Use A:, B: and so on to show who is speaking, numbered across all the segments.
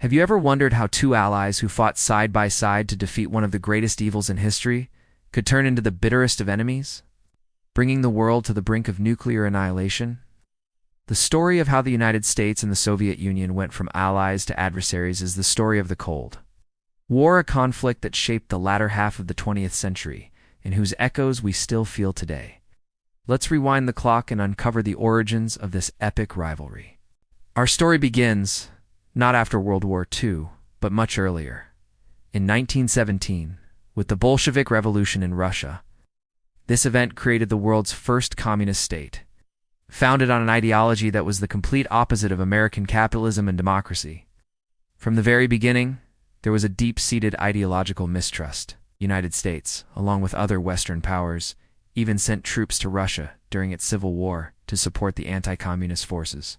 A: Have you ever wondered how two allies who fought side by side to defeat one of the greatest evils in history could turn into the bitterest of enemies, bringing the world to the brink of nuclear annihilation? The story of how the United States and the Soviet Union went from allies to adversaries is the story of the Cold War, a conflict that shaped the latter half of the 20th century, and whose echoes we still feel today. Let's rewind the clock and uncover the origins of this epic rivalry. Our story begins not after World War II, but much earlier, in 1917, with the Bolshevik Revolution in Russia. This event created the world's first communist state, founded on an ideology that was the complete opposite of American capitalism and democracy. From the very beginning, there was a deep-seated ideological mistrust. The United States, along with other Western powers, even sent troops to Russia during its civil war to support the anti-communist forces.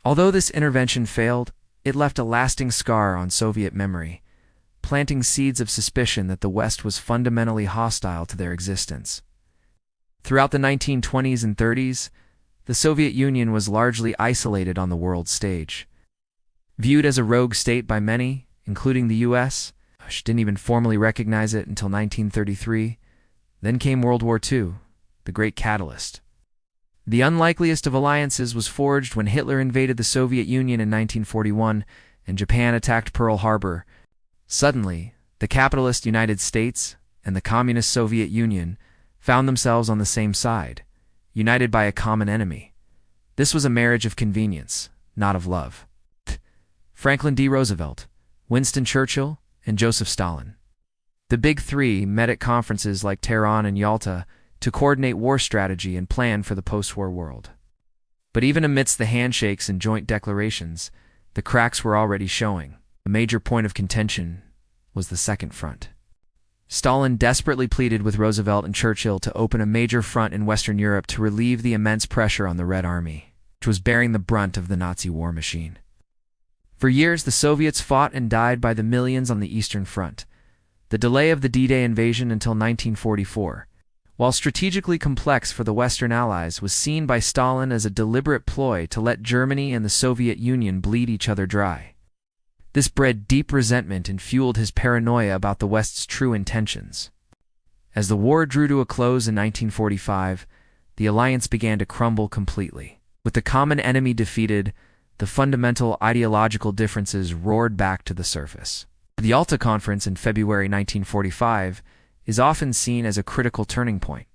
A: Although this intervention failed, it left a lasting scar on Soviet memory, planting seeds of suspicion that the West was fundamentally hostile to their existence. Throughout the 1920s and 30s, the Soviet Union was largely isolated on the world stage. Viewed as a rogue state by many, including the U.S., which didn't even formally recognize it until 1933, then came World War II, the great catalyst. The unlikeliest of alliances was forged when Hitler invaded the Soviet Union in 1941 and Japan attacked Pearl Harbor. Suddenly, the capitalist United States and the communist Soviet Union found themselves on the same side, united by a common enemy. This was a marriage of convenience, not of love. Franklin D. Roosevelt, Winston Churchill, and Joseph Stalin. The Big Three met at conferences like Tehran and Yalta to coordinate war strategy and plan for the post-war world. But even amidst the handshakes and joint declarations, the cracks were already showing. A major point of contention was the Second Front. Stalin desperately pleaded with Roosevelt and Churchill to open a major front in Western Europe to relieve the immense pressure on the Red Army, which was bearing the brunt of the Nazi war machine. For years, the Soviets fought and died by the millions on the Eastern Front. The delay of the D-Day invasion until 1944, while strategically complex for the Western Allies, was seen by Stalin as a deliberate ploy to let Germany and the Soviet Union bleed each other dry. This bred deep resentment and fueled his paranoia about the West's true intentions. As the war drew to a close in 1945, the alliance began to crumble completely. With the common enemy defeated, the fundamental ideological differences roared back to the surface. The Yalta Conference in February 1945 is often seen as a critical turning point.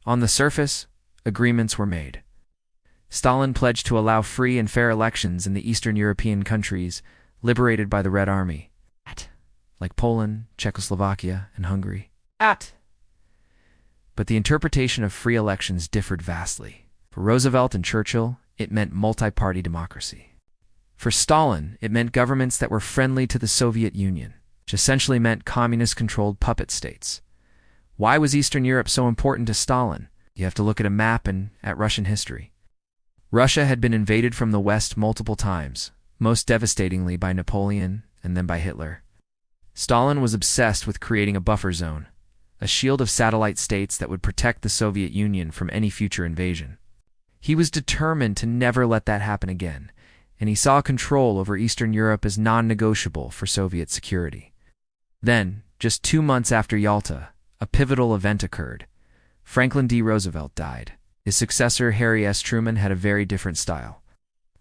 A: On the surface, agreements were made. Stalin pledged to allow free and fair elections in the Eastern European countries liberated by the Red Army, like Poland, Czechoslovakia, and Hungary. But the interpretation of free elections differed vastly. For Roosevelt and Churchill, it meant multi-party democracy. For Stalin, it meant governments that were friendly to the Soviet Union, which essentially meant communist-controlled puppet states. Why was Eastern Europe so important to Stalin? You have to look at a map and at Russian history. Russia had been invaded from the West multiple times, most devastatingly by Napoleon and then by Hitler. Stalin was obsessed with creating a buffer zone, a shield of satellite states that would protect the Soviet Union from any future invasion. He was determined to never let that happen again, and he saw control over Eastern Europe as non-negotiable for Soviet security. Then, just 2 months after Yalta, a pivotal event occurred. Franklin D. Roosevelt died. His successor, Harry S. Truman, had a very different style.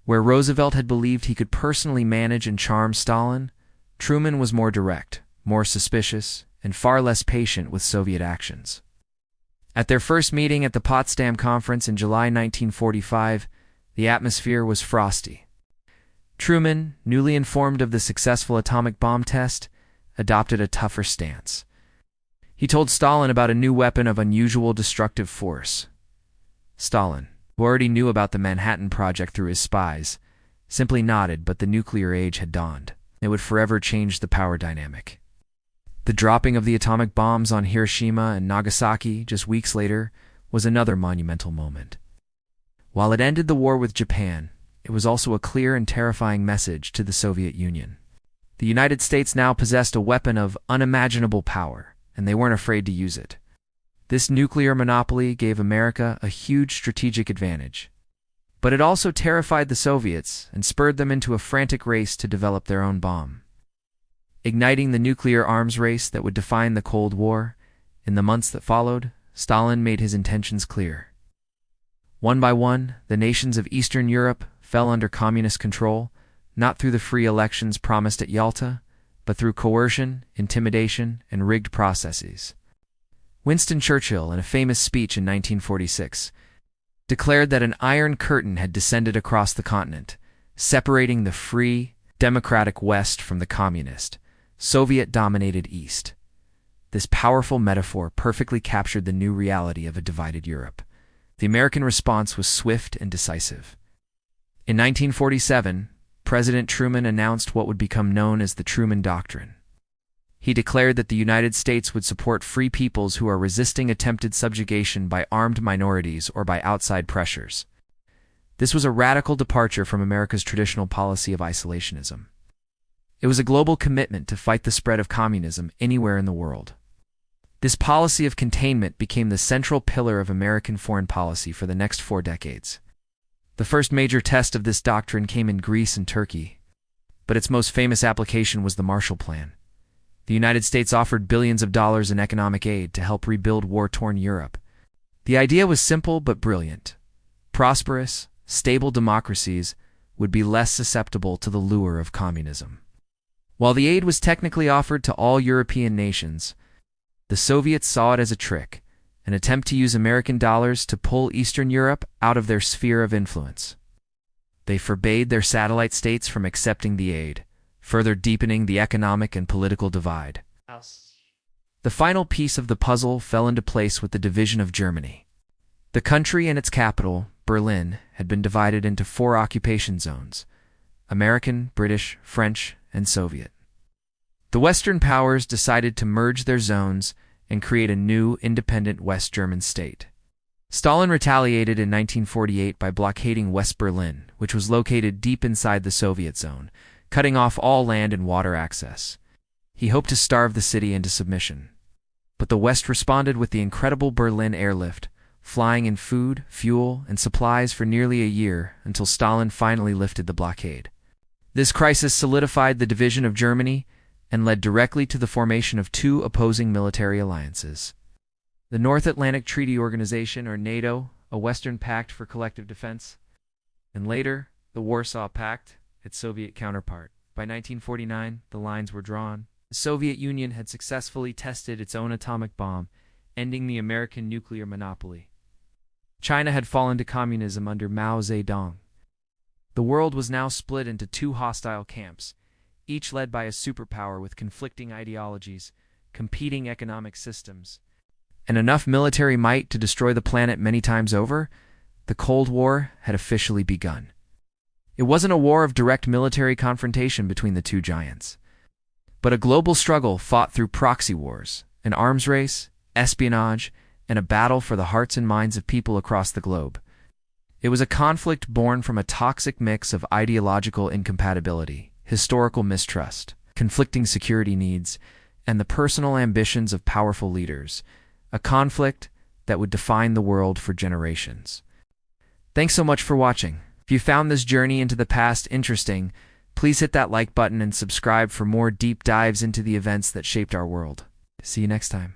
A: Where Roosevelt had believed he could personally manage and charm Stalin, Truman was more direct, more suspicious, and far less patient with Soviet actions. At their first meeting at the Potsdam Conference in July 1945, the atmosphere was frosty. Truman, newly informed of the successful atomic bomb test, adopted a tougher stance. He told Stalin about a new weapon of unusual destructive force. Stalin, who already knew about the Manhattan Project through his spies, simply nodded, but the nuclear age had dawned. It would forever change the power dynamic. The dropping of the atomic bombs on Hiroshima and Nagasaki just weeks later was another monumental moment. While it ended the war with Japan, it was also a clear and terrifying message to the Soviet Union. The United States now possessed a weapon of unimaginable power, and they weren't afraid to use it. This nuclear monopoly gave America a huge strategic advantage. But it also terrified the Soviets and spurred them into a frantic race to develop their own bomb. Igniting the nuclear arms race that would define the Cold War, in the months that followed, Stalin made his intentions clear. One by one, the nations of Eastern Europe fell under communist control, not through the free elections promised at Yalta, but through coercion, intimidation, and rigged processes. Winston Churchill, in a famous speech in 1946, declared that an iron curtain had descended across the continent, separating the free, democratic West from the communist, Soviet-dominated East. This powerful metaphor perfectly captured the new reality of a divided Europe. The American response was swift and decisive. In 1947, President Truman announced what would become known as the Truman Doctrine. He declared that the United States would support free peoples who are resisting attempted subjugation by armed minorities or by outside pressures. This was a radical departure from America's traditional policy of isolationism. It was a global commitment to fight the spread of communism anywhere in the world. This policy of containment became the central pillar of American foreign policy for the next 4 decades. The first major test of this doctrine came in Greece and Turkey, but its most famous application was the Marshall Plan. The United States offered billions of dollars in economic aid to help rebuild war-torn Europe. The idea was simple but brilliant. Prosperous, stable democracies would be less susceptible to the lure of communism. While the aid was technically offered to all European nations, the Soviets saw it as a trick, an attempt to use American dollars to pull Eastern Europe out of their sphere of influence. They forbade their satellite states from accepting the aid, further deepening the economic and political divide. The final piece of the puzzle fell into place with the division of Germany. The country and its capital, Berlin, had been divided into 4 occupation zones: American, British, French, and Soviet. The Western powers decided to merge their zones and create a new, independent West German state. Stalin retaliated in 1948 by blockading West Berlin, which was located deep inside the Soviet zone, cutting off all land and water access. He hoped to starve the city into submission. But the West responded with the incredible Berlin airlift, flying in food, fuel, and supplies for nearly a year until Stalin finally lifted the blockade. This crisis solidified the division of Germany and led directly to the formation of 2 opposing military alliances: the North Atlantic Treaty Organization, or NATO, a Western pact for collective defense, and later, the Warsaw Pact, its Soviet counterpart. By 1949, the lines were drawn. The Soviet Union had successfully tested its own atomic bomb, ending the American nuclear monopoly. China had fallen to communism under Mao Zedong. The world was now split into 2 hostile camps, each led by a superpower with conflicting ideologies, competing economic systems, and enough military might to destroy the planet many times over. The Cold War had officially begun. It wasn't a war of direct military confrontation between the 2 giants, but a global struggle fought through proxy wars, an arms race, espionage, and a battle for the hearts and minds of people across the globe. It was a conflict born from a toxic mix of ideological incompatibility, historical mistrust, conflicting security needs, and the personal ambitions of powerful leaders, a conflict that would define the world for generations. Thanks so much for watching. If you found this journey into the past interesting, please hit that like button and subscribe for more deep dives into the events that shaped our world. See you next time.